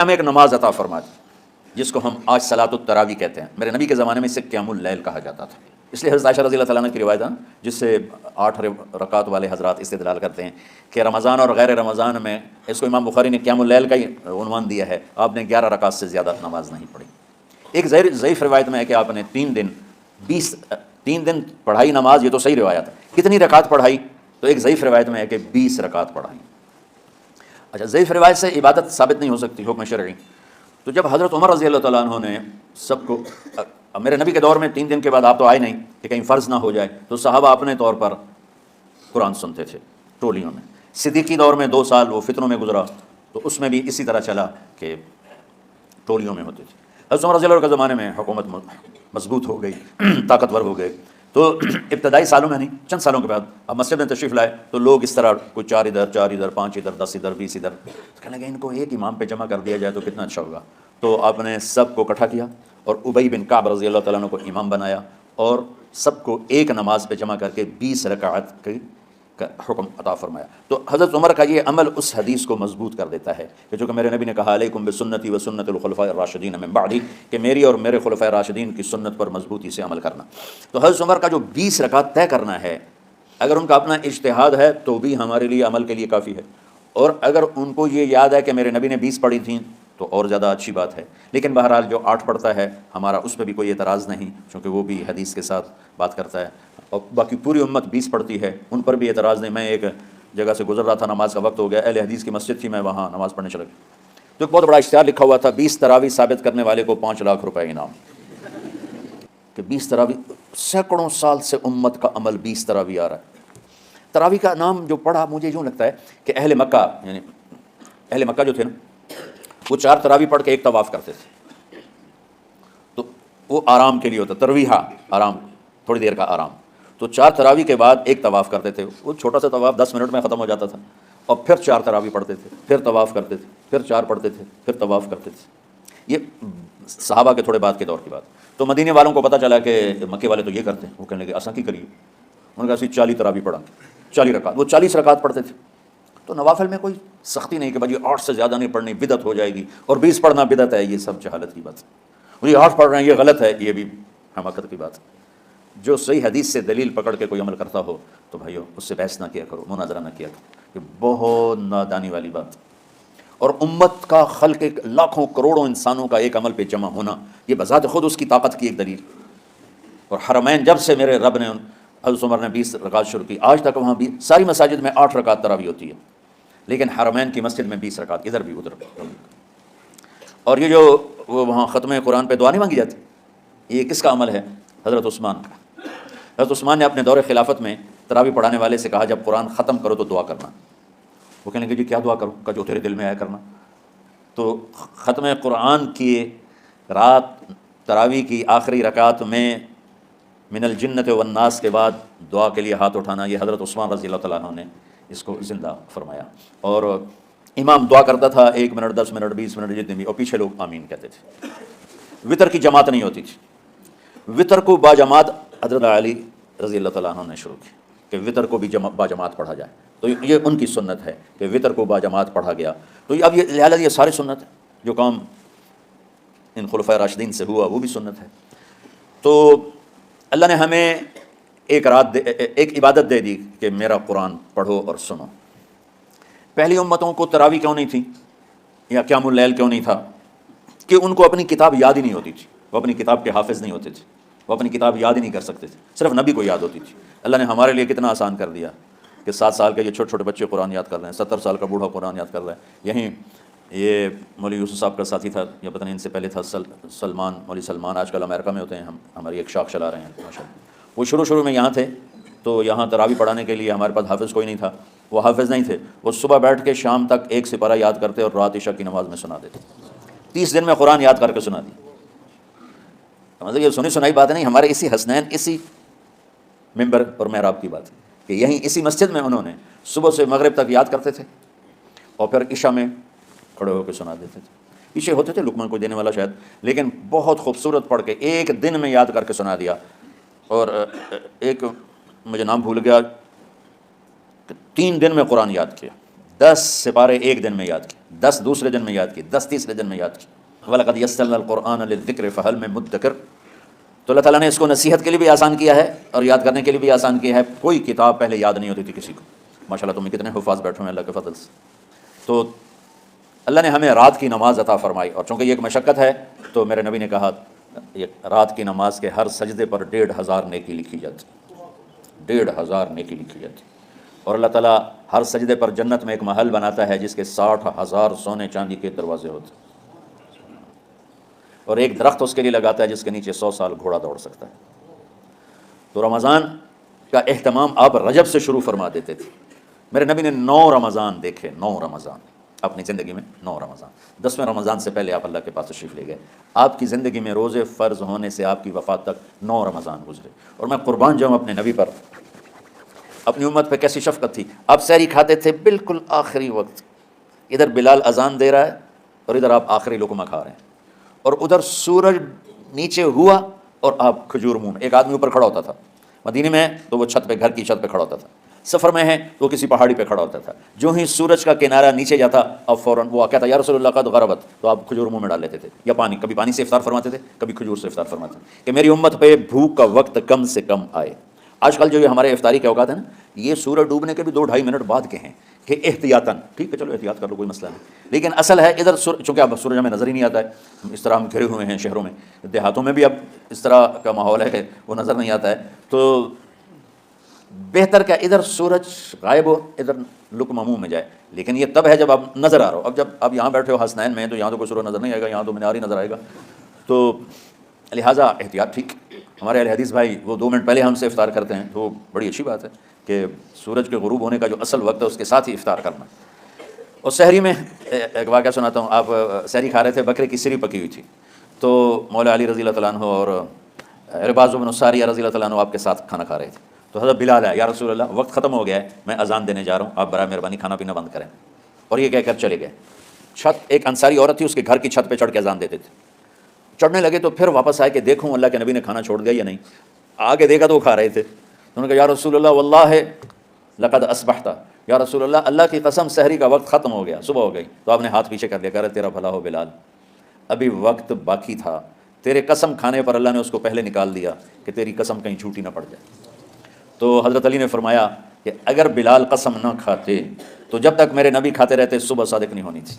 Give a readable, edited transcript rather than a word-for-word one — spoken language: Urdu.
ہمیں ایک نماز عطا فرما دی جس کو ہم آج صلاۃ التراویح کہتے ہیں. میرے نبی کے زمانے میں اسے قیام اللیل کہا جاتا تھا. اس لیے حضرت عائشہ رضی اللہ تعالیٰ عنہ کی روایت ہے جس سے 8 رکعت والے حضرات استدلال کرتے ہیں کہ رمضان اور غیر رمضان میں اس کو امام بخاری نے قیام اللیل کا ہی عنوان دیا ہے. آپ نے 11 رکعت سے زیادہ نماز نہیں پڑھی. ایک ضعیف روایت میں ہے کہ آپ نے 3 دن پڑھائی نماز. یہ تو صحیح روایت ہے. کتنی رکعت پڑھائی؟ تو ایک ضعیف روایت میں ہے کہ 20 رکعت پڑھائی. اچھا، ضعیف روایت سے عبادت ثابت نہیں ہو سکتی حکم شرعی. تو جب حضرت عمر رضی اللہ تعالیٰ عنہ نے سب کو، میرے نبی کے دور میں 3 دن کے بعد آپ تو آئے نہیں کہ کہیں فرض نہ ہو جائے، تو صحابہ اپنے طور پر قرآن سنتے تھے ٹولیوں میں. صدیقی دور میں 2 سال وہ فتنوں میں گزرا، تو اس میں بھی اسی طرح چلا کہ ٹولیوں میں ہوتے تھے. حضرت عمر رضی اللہ عنہ کے زمانے میں حکومت مضبوط ہو گئی، طاقتور ہو گئے. تو ابتدائی سالوں میں نہیں، چند سالوں کے بعد اب مسجد میں تشریف لائے تو لوگ اس طرح کوئی 4 ادھر 5 ادھر 10 ادھر 20 ادھر، کہنے لگے ان کو ایک امام پہ جمع کر دیا جائے تو کتنا اچھا ہوگا. تو آپ نے سب کو اکٹھا کیا اور ابی بن کعب رضی اللہ تعالیٰ عنہ کو امام بنایا اور سب کو ایک نماز پہ جمع کر کے 20 رکعت کا حکم عطا فرمایا. تو حضرت عمر کا یہ عمل اس حدیث کو مضبوط کر دیتا ہے کہ جو کہ میرے نبی نے کہا علیکم بسنتی و سنت الخلفاء الراشدین من بعدی، کہ میری اور میرے خلفاء راشدین کی سنت پر مضبوطی سے عمل کرنا. تو حضرت عمر کا جو 20 رکعت طے کرنا ہے، اگر ان کا اپنا اجتہاد ہے تو بھی ہمارے لیے عمل کے لیے کافی ہے، اور اگر ان کو یہ یاد ہے کہ میرے نبی نے 20 پڑھی تھیں تو اور زیادہ اچھی بات ہے. لیکن بہرحال جو 8 پڑھتا ہے ہمارا اس پہ بھی کوئی اعتراض نہیں، چونکہ وہ بھی حدیث کے ساتھ بات کرتا ہے. اور باقی پوری امت 20 پڑھتی ہے، ان پر بھی اعتراض نہیں. میں ایک جگہ سے گزر رہا تھا، نماز کا وقت ہو گیا، اہل حدیث کی مسجد تھی، میں وہاں نماز پڑھنے چلا گیا تو ایک بہت بڑا اشتہار لکھا ہوا تھا 20 تراویح ثابت کرنے والے کو 5 لاکھ روپے انعام. کہ 20 تراویح، سینکڑوں سال سے امت کا عمل 20 تراویح آ رہا ہے. تراویح کا نام جو پڑھا مجھے یوں لگتا ہے کہ اہل مکہ، یعنی اہل مکہ جو تھے نا، وہ 4 تراویح پڑھ کے ایک طواف کرتے تھے. تو وہ آرام کے لیے ہوتا، ترویحہ آرام، تھوڑی دیر کا آرام. تو 4 تراویح کے بعد ایک طواف کرتے تھے. وہ چھوٹا سا طواف 10 منٹ میں ختم ہو جاتا تھا، اور پھر 4 تراویح پڑھتے تھے، پھر طواف کرتے تھے، پھر 4 پڑھتے تھے، پھر طواف کرتے تھے. یہ صحابہ کے تھوڑے بعد کے دور کی بات. تو مدینے والوں کو پتہ چلا کہ مکے والے تو یہ کرتے ہیں. وہ کہنے لگے اساں کی کریے. انہوں نے کہا اسی 40 تراویح پڑھا، 40 رکعت. وہ 40 رکعت پڑھتے تھے. تو نوافل میں کوئی سختی نہیں کہ بھائی 8 سے زیادہ نہیں پڑھنی، بدعت ہو جائے گی، اور 20 پڑھنا بدعت ہے. یہ سب جہالت کی بات ہے. یہ 8 پڑھ رہے ہیں یہ غلط ہے، یہ بھی حماقت کی بات ہے. جو صحیح حدیث سے دلیل پکڑ کے کوئی عمل کرتا ہو تو بھائیو اس سے بحث نہ کیا کرو، مناظرہ نہ کیا کرو. یہ بہت نادانی والی بات. اور امت کا خلق، لاکھوں کروڑوں انسانوں کا ایک عمل پہ جمع ہونا، یہ بذات خود اس کی طاقت کی ایک دلیل. اور حرمین جب سے میرے رب نے، حضرت عمر نے 20 رکعت شروع کی، آج تک وہاں بھی ساری مساجد میں 8 رکعت تراویح ہوتی ہے، لیکن حرمین کی مسجد میں 20 رکعت، ادھر بھی ادھر بھی. اور یہ جو وہاں ختم قرآن پہ دعا نہیں مانگی جاتی، یہ کس کا عمل ہے؟ حضرت عثمان کا. حضرت عثمان نے اپنے دور خلافت میں تراویح پڑھانے والے سے کہا جب قرآن ختم کرو تو دعا کرنا. وہ کہنے لگے جی کیا دعا کروں؟ کہ جو تیرے دل میں آیا کرنا. تو ختم قرآن کی رات تراویح کی آخری رکعت میں من الجنت والناس کے بعد دعا کے لیے ہاتھ اٹھانا، یہ حضرت عثمان رضی اللہ تعالیٰ عنہ نے اس کو زندہ فرمایا. اور امام دعا کرتا تھا 1 منٹ 10 منٹ 20 منٹ جتنے بھی، اور پیچھے لوگ آمین کہتے تھے. وطر کی جماعت نہیں ہوتی تھی. وطر کو باجماعت حضرت علی رضی اللہ تعالیٰ عنہ نے شروع کی کہ وطر کو بھی باجماعت پڑھا جائے. تو یہ ان کی سنت ہے کہ وطر کو باجماعت پڑھا گیا. تو اب یہ لہٰذا یہ ساری سنت ہے. جو کام ان خلفاء راشدین سے ہوا وہ بھی سنت ہے. تو اللہ نے ہمیں ایک عبادت دے دی کہ میرا قرآن پڑھو اور سنو. پہلی امتوں کو تراویح کیوں نہیں تھی یا قیام اللیل کیوں نہیں تھا؟ کہ ان کو اپنی کتاب یاد ہی نہیں ہوتی تھی. وہ اپنی کتاب کے حافظ نہیں ہوتے تھے، وہ اپنی کتاب یاد ہی نہیں کر سکتے تھے، صرف نبی کو یاد ہوتی تھی. اللہ نے ہمارے لیے کتنا آسان کر دیا کہ 7 سال کے یہ چھوٹے چھوٹے بچے قرآن یاد کر رہے ہیں، 70 سال کا بوڑھا قرآن یاد کر رہا ہے. یہیں یہ مولوی یوسف صاحب کا ساتھی تھا، یا پتہ نہیں ان سے پہلے تھا، سلمان، مولوی سلمان، آج کل امریکہ میں ہوتے ہیں. ہماری ایک شاخ چلا رہے ہیں ماشاء اللہ. وہ شروع میں یہاں تھے، تو یہاں تراویح پڑھانے کے لیے ہمارے پاس حافظ کوئی نہیں تھا. وہ حافظ نہیں تھے، وہ صبح بیٹھ کے شام تک ایک سپارہ یاد کرتے اور رات عشاء کی نماز میں سنا دیتے. 30 دن میں قرآن یاد کر کے سنا دی. مطلب یہ سنی سنائی بات نہیں، ہمارے اسی حسنین، اسی ممبر اور محراب کی بات ہے کہ یہیں اسی مسجد میں انہوں نے صبح سے مغرب تک یاد کرتے تھے اور پھر عشاء میں کھڑے ہو کے سنا دیتے تھے. پیچھے ہوتے تھے لقمان کوئی دینے والا شاید، لیکن بہت خوبصورت پڑھ کے ایک دن میں یاد کر کے سنا دیا. اور ایک مجھے نام بھول گیا کہ 3 دن میں قرآن یاد کیا. 10 سپارے ایک دن میں یاد کی، 10 دوسرے دن میں یاد کی، 10 تیسرے دن میں یاد کی۔ وَلَقَدْ يَسَّرْنَا الْقُرْآنَ لِلذِّكْرِ فَهَلْ مِن مُدَّكِرٍ۔ تو اللہ تعالیٰ نے اس کو نصیحت کے لیے بھی آسان کیا ہے اور یاد کرنے کے لیے بھی آسان کیا ہے۔ کوئی کتاب پہلے یاد نہیں ہوتی تھی کسی کو، ماشاءاللہ تم کتنے حفاظ بیٹھے ہیں اللہ کے فضل سے۔ تو اللہ نے ہمیں رات کی نماز عطا فرمائی، اور چونکہ یہ ایک مشقت ہے تو میرے نبی نے کہا یہ رات کی نماز کے ہر سجدے پر 1500 نیکی لکھی جاتی، 1500 نیکی لکھی جاتی۔ اور اللہ تعالیٰ ہر سجدے پر جنت میں ایک محل بناتا ہے جس کے 60,000 سونے چاندی کے دروازے ہوتے ہیں، اور ایک درخت اس کے لیے لگاتا ہے جس کے نیچے 100 سال گھوڑا دوڑ سکتا ہے۔ تو رمضان کا اہتمام آپ رجب سے شروع فرما دیتے تھے۔ میرے نبی نے 9 رمضان دیکھے، 9 رمضان اپنی زندگی میں، 9 رمضان۔ 10ویں رمضان سے پہلے آپ اللہ کے پاس تشریف لے گئے۔ آپ کی زندگی میں روزے فرض ہونے سے آپ کی وفات تک 9 رمضان گزرے، اور میں قربان جاؤں اپنے نبی پر، اپنی امت پہ کیسی شفقت تھی۔ آپ سحری کھاتے تھے بالکل آخری وقت، ادھر بلال اذان دے رہا ہے اور ادھر آپ آخری لقمہ کھا رہے ہیں، اور ادھر سورج نیچے ہوا اور آپ کھجور منہ میں۔ ایک آدمی اوپر کھڑا ہوتا تھا مدینے میں تو وہ چھت پہ، گھر کی چھت پہ کھڑا ہوتا تھا، سفر میں ہے تو وہ کسی پہاڑی پہ کھڑا ہوتا تھا، جو ہی سورج کا کنارہ نیچے جاتا اب فوراً وہ کہتا یا رسول اللہ قد غربت، تو آپ کھجور منہ میں ڈال لیتے تھے، یا پانی، کبھی پانی سے افطار فرماتے تھے، کبھی کھجور سے افطار فرماتے تھے کہ میری امت پہ بھوک کا وقت کم سے کم آئے۔ آج کل جو یہ ہمارے افطاری کے اوقات ہیں نا، یہ سورج ڈوبنے کے بھی 2-2.5 منٹ بعد کے ہیں کہ احتیاطاً، ٹھیک ہے چلو احتیاط کر لو کوئی مسئلہ نہیں، لیکن اصل ہے ادھر چونکہ اب سورج ہمیں نظر ہی نہیں آتا ہے، اس طرح ہم گھرے ہوئے ہیں شہروں میں، دیہاتوں میں بھی اب اس طرح کا ماحول ہے کہ وہ نظر نہیں آتا ہے، تو بہتر کیا ادھر سورج غائب ہو، ادھر لقمہ منہ میں جائے۔ لیکن یہ تب ہے جب آپ نظر آ رہا ہو، اب جب آپ یہاں بیٹھے ہو حسنین میں تو یہاں تو کوئی سورج نظر نہیں آئے گا، یہاں تو مینار ہی نظر آئے گا، تو لہٰذا احتیاط ٹھیک۔ ہمارے اہل حدیث بھائی وہ 2 منٹ پہلے ہم سے افطار کرتے ہیں، تو بڑی اچھی بات ہے کہ سورج کے غروب ہونے کا جو اصل وقت ہے اس کے ساتھ ہی افطار کرنا۔ اور سحری میں ایک واقعہ سناتا ہوں، آپ سحری کھا رہے تھے، بکرے کی سری پکی ہوئی تھی، تو مولا علی رضی اللہ تعالیٰ عنہ اور عرباض بن ساریہ رضی اللہ تعالیٰ عنہ آپ کے ساتھ کھانا کھا رہے تھے، تو حضرت بلال ہے، یا رسول اللہ وقت ختم ہو گیا ہے، میں اذان دینے جا رہا ہوں، آپ برائے مہربانی کھانا پینا بند کریں، اور یہ کہہ کر چلے گئے۔ چھت، ایک انصاری عورت تھی، اس کے گھر کی چھت پہ چڑھ کے اذان دیتے تھے، چڑھنے لگے تو پھر واپس آئے کہ دیکھوں اللہ کے نبی نے کھانا چھوڑ دیا یا نہیں، آگے دیکھا تو وہ کھا رہے تھے، انہوں نے کہا یا رسول اللہ واللہ لقد اصبحت، یا رسول اللہ اللہ کی قسم سحری کا وقت ختم ہو گیا، صبح ہو گئی۔ تو آپ نے ہاتھ پیچھے کر لیا، کہہ رہے تیرا بھلا ہو بلال، ابھی وقت باقی تھا، تیرے قسم کھانے پر اللہ نے اس کو پہلے نکال دیا کہ تیری قسم کہیں جھوٹی نہ پڑ جائے۔ تو حضرت علی نے فرمایا کہ اگر بلال قسم نہ کھاتے تو جب تک میرے نبی کھاتے رہتے صبح صادق نہیں ہونی تھی۔